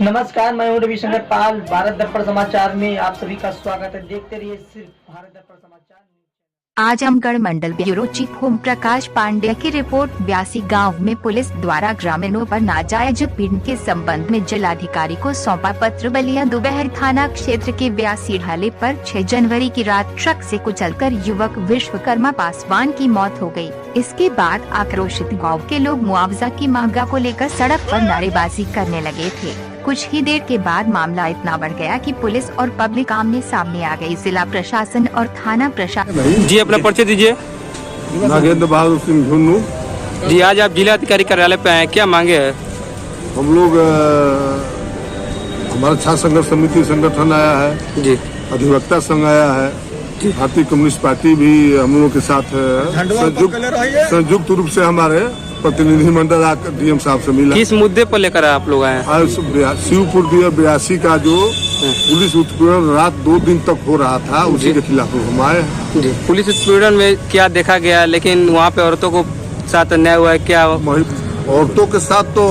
नमस्कार, मैं हूँ रविशंकर पाल। भारत दर्पण समाचार में आप सभी का स्वागत है। देखते रहिए सिर्फ भारत दर्पण समाचार। आजमगढ़ मंडल ब्यूरो चीफ ओम प्रकाश पांडे की रिपोर्ट। 82 गांव में पुलिस द्वारा ग्रामीणों पर नाजायज पीड़न के संबंध में जिलाधिकारी को सौंपा पत्र। बलिया दोपहर थाना क्षेत्र के 82 ढाले पर 6 जनवरी की रात ट्रक से कुचलकर युवक विश्वकर्मा पासवान की मौत हो गई। इसके बाद आक्रोशित गांव के लोग मुआवजा की मांग को लेकर सड़क पर नारेबाजी करने लगे थे। कुछ ही देर के बाद मामला इतना बढ़ गया कि पुलिस और पब्लिक आमने सामने आ गई। जिला प्रशासन और थाना प्रशासन। जी, अपना परिचय दीजिए। नागेंद्र बहादुर सिंह झुन्नू। जी, आज आप जिला अधिकारी कार्यालय पे आए, क्या मांगे है? हम लोग हमारा छात्र संघर्ष समिति संगठन आया है जी, अधिवक्ता संघ आया है, भारतीय कम्युनिस्ट पार्टी भी हम लोगों के साथ है। संयुक्त रूप से हमारे प्रतिनिधिमंडल आकर डीएम साहब से मिला। किस मुद्दे पर लेकर आप लोग आए? शिवपुर 82 का जो पुलिस उत्पीड़न रात 2 दिन तक हो रहा था, उसी के खिलाफ हम आए हैं। जी, पुलिस उत्पीड़न में क्या देखा गया, लेकिन वहाँ पे औरतों को साथ अन्याय हुआ है क्या? औरतों के साथ तो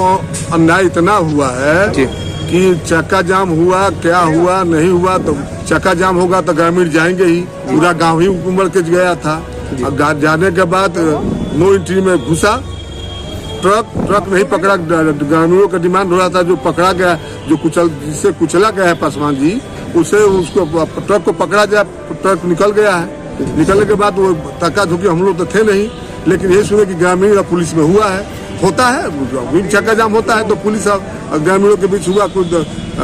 अन्याय इतना हुआ है कि चक्का जाम हुआ, क्या हुआ नहीं हुआ। तो चक्का जाम होगा तो ग्रामीण जाएंगे ही, पूरा गांव ही उमड़ के गया था। अब जाने के बाद नो एंट्री में घुसा, ट्रक नहीं पकड़ा। ग्रामीणों का डिमांड हो रहा था जो पकड़ा गया, जो जिससे कुचला गया है पासवान जी, उसे उसको ट्रक को पकड़ा जाए। ट्रक निकल गया है। निकलने के बाद वो धक्का धुकी हम लोग तो थे नहीं, लेकिन ये सुने कि ग्रामीण और पुलिस में हुआ है। होता है, चक्का जाम होता है तो पुलिस और ग्रामीणों के बीच हुआ, कुछ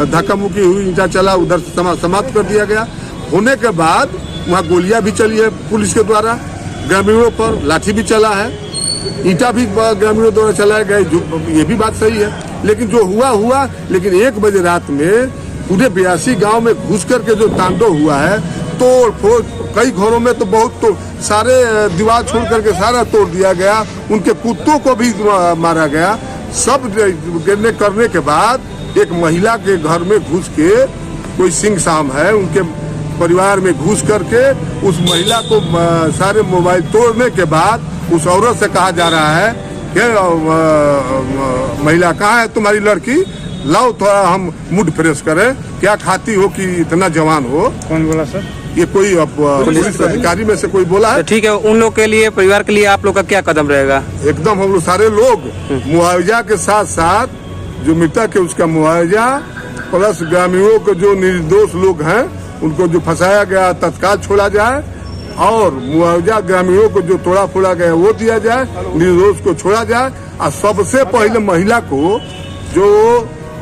धक्का मुक्की हुई, ईंटा चला, उधर समाप्त कर दिया गया। होने के बाद वहाँ गोलियां भी चली है पुलिस के द्वारा, ग्रामीणों पर लाठी भी चला है, ईंटा भी ग्रामीणों द्वारा चलाया गया। ये भी बात सही है, लेकिन जो हुआ। लेकिन 1 बजे रात में पूरे 82 गांव में घुस करके जो तांडव हुआ है, तोड़ फोड़, कई घरों में तो बहुत तो सारे दीवार छोड़ करके सारा तोड़ दिया गया। उनके कुत्तों को भी मारा गया। सब करने के बाद एक महिला के घर में घुस के, कोई सिंह साम है, उनके परिवार में घुस करके उस महिला को सारे मोबाइल तोड़ने के बाद उस औरत से कहा जा रहा है कि महिला कहाँ है तुम्हारी लड़की, लाओ थोड़ा हम मूड फ्रेश करें, क्या खाती हो कि इतना जवान हो। कौन बोला सर? ये कोई पुलिस अधिकारी में से कोई बोला है। तो ठीक है, उन लोग के लिए, परिवार के लिए आप लोग का क्या कदम रहेगा? एकदम हम लोग सारे लोग मुआवजा के साथ साथ जो मृतक है उसका मुआवजा, प्लस ग्रामीणों को जो निर्दोष लोग हैं उनको जो फंसाया गया तत्काल छोड़ा जाए, और मुआवजा ग्रामीणों को जो तोड़ा फोड़ा गया वो दिया जाए, निर्दोष को छोड़ा जाए। और सबसे पहले महिला को, जो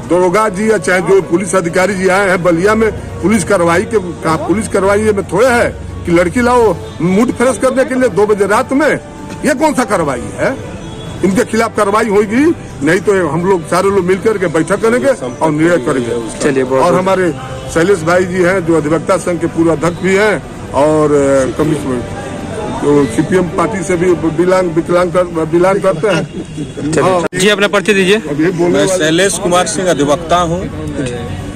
दरोगा जी या चाहे जो पुलिस अधिकारी जी आए हैं बलिया में, पुलिस कार्रवाई में थोड़े है कि लड़की लाओ मूड फ्रेश करने के लिए 2 बजे रात में। ये कौन सा कार्रवाई है? इनके खिलाफ कार्रवाई होगी, नहीं तो हम लोग सारे लोग मिलकर के बैठक करेंगे और निर्णय करेंगे। चलिए, और हमारे शैलेश भाई जी हैं जो अधिवक्ता संघ के पूर्व अध्यक्ष भी हैं, और कमिश्नर जो सीपीएम पार्टी से भी बिलोंग करते हैं। जी, अपना परिचय दीजिए। मैं शैलेश कुमार सिंह अधिवक्ता हूँ।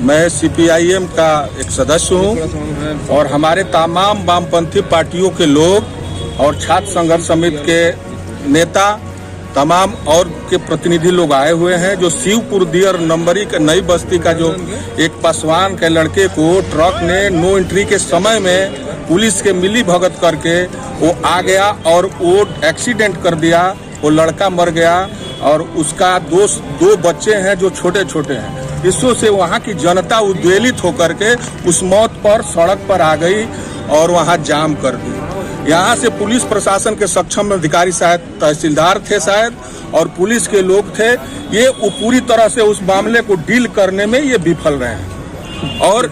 मैं सीपीआईएम का एक सदस्य हूँ, और हमारे तमाम वामपंथी पार्टियों के लोग और छात्र संघर्ष समिति के नेता, तमाम और के प्रतिनिधि लोग आए हुए हैं। जो शिवपुर दियर नंबरी के नई बस्ती का जो एक पासवान के लड़के को ट्रक ने नो एंट्री के समय में पुलिस के मिली भगत करके वो आ गया और वो एक्सीडेंट कर दिया, वो लड़का मर गया, और उसका 2 बच्चे हैं जो छोटे छोटे हैं। इससे से वहाँ की जनता उद्वेलित होकर के उस मौत पर सड़क पर आ गई और वहाँ जाम कर दी। यहाँ से पुलिस प्रशासन के सक्षम अधिकारी शायद तहसीलदार थे शायद, और पुलिस के लोग थे, ये पूरी तरह से उस मामले को डील करने में ये विफल रहे हैं। और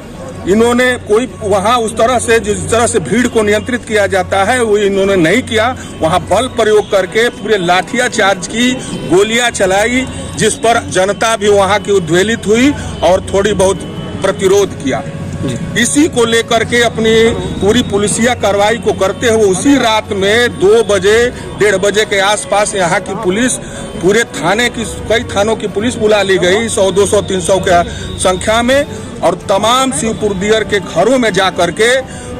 इन्होंने कोई वहाँ उस तरह से, जिस तरह से भीड़ को नियंत्रित किया जाता है, वो इन्होंने नहीं किया। वहाँ बल प्रयोग करके पूरे लाठियां चार्ज की, गोलियां चलाई, जिस पर जनता भी वहाँ की उद्वेलित हुई और थोड़ी बहुत प्रतिरोध किया। इसी को लेकर के अपनी पूरी पुलिसिया कार्रवाई को करते हुए उसी रात में 2 बजे 1:30 बजे के आसपास यहाँ की पुलिस पूरे कई थानों की पुलिस बुला ली गई 100, 200, 300 के संख्या में, और तमाम शिवपुर दियर के घरों में जा करके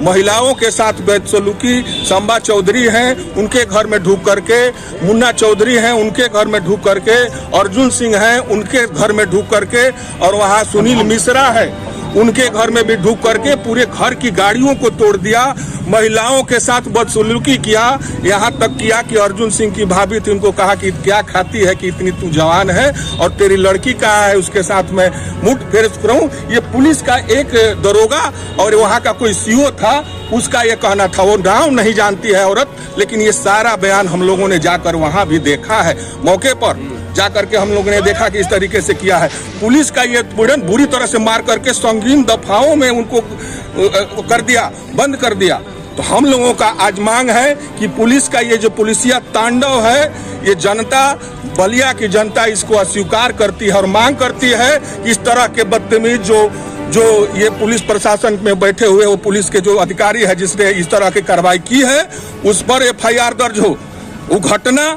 महिलाओं के साथ बदसलूकी, संबा चौधरी हैं उनके घर में ढूक करके, मुन्ना चौधरी हैं उनके घर में ढूक करके, अर्जुन सिंह हैं उनके घर में ढूक करके, और वहाँ सुनील मिश्रा है उनके घर में भी ढूक करके पूरे घर की गाड़ियों को तोड़ दिया, महिलाओं के साथ बदसलूकी किया। यहाँ तक किया कि अर्जुन सिंह की भाभी थी, उनको कहा कि क्या खाती है कि इतनी तू जवान है और तेरी लड़की कहाँ है, उसके साथ मैं मुठ फेर करूँ। ये पुलिस का एक दरोगा और वहाँ का कोई सीओ था, उसका ये कहना था। वो नाम नहीं जानती है औरत, लेकिन ये सारा बयान हम लोगों ने जाकर वहाँ भी देखा है, मौके पर जाकर के हम लोगों ने देखा कि इस तरीके से किया है। पुलिस का ये बुरी तरह से मार करके संगीन दफाओं में उनको कर दिया, बंद कर दिया। तो हम लोगों का आज मांग है कि पुलिस का ये जो पुलिसिया तांडव है, ये जनता, बलिया की जनता इसको अस्वीकार करती है और मांग करती है कि इस तरह के बदतमीज जो ये पुलिस प्रशासन में बैठे हुए वो पुलिस के जो अधिकारी है जिसने इस तरह की कार्रवाई की है, उस पर FIR दर्ज हो। वो घटना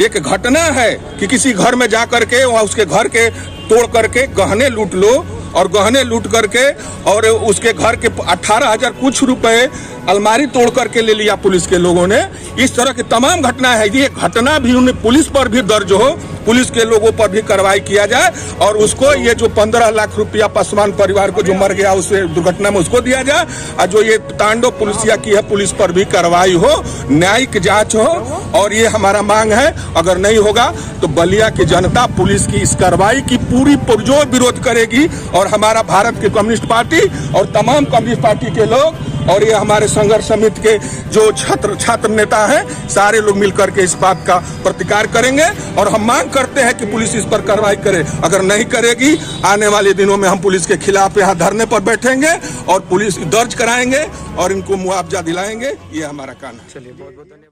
एक घटना है कि किसी घर में जा करके वहाँ उसके घर के तोड़ करके गहने लूट लो, और गहने लूट करके और उसके घर के 18,000 कुछ रुपए अलमारी तोड़ करके ले लिया पुलिस के लोगों ने। इस तरह की तमाम घटना है। ये घटना भी उन्हें पुलिस पर भी दर्ज हो, पुलिस के लोगों पर भी कार्रवाई किया जाए, और उसको ये जो 15 लाख रुपया पासवान परिवार को जो मर गया उसे दुर्घटना में उसको दिया जाए, और जो ये तांडव पुलिसिया की है पुलिस पर भी कार्रवाई हो, न्यायिक जांच हो। और ये हमारा मांग है। अगर नहीं होगा तो बलिया की जनता पुलिस की इस कार्रवाई की पूरी पुरजोर विरोध करेगी, और हमारा भारत की कम्युनिस्ट पार्टी और तमाम कम्युनिस्ट पार्टी के लोग और ये हमारे संघर्ष समिति के जो छात्र नेता हैं, सारे लोग मिलकर के इस बात का प्रतिकार करेंगे। और हम मांग करते हैं कि पुलिस इस पर कार्रवाई करे। अगर नहीं करेगी, आने वाले दिनों में हम पुलिस के खिलाफ यहाँ धरने पर बैठेंगे और पुलिस दर्ज कराएंगे और इनको मुआवजा दिलाएंगे। ये हमारा काम है। चलिए, बहुत बहुत धन्यवाद।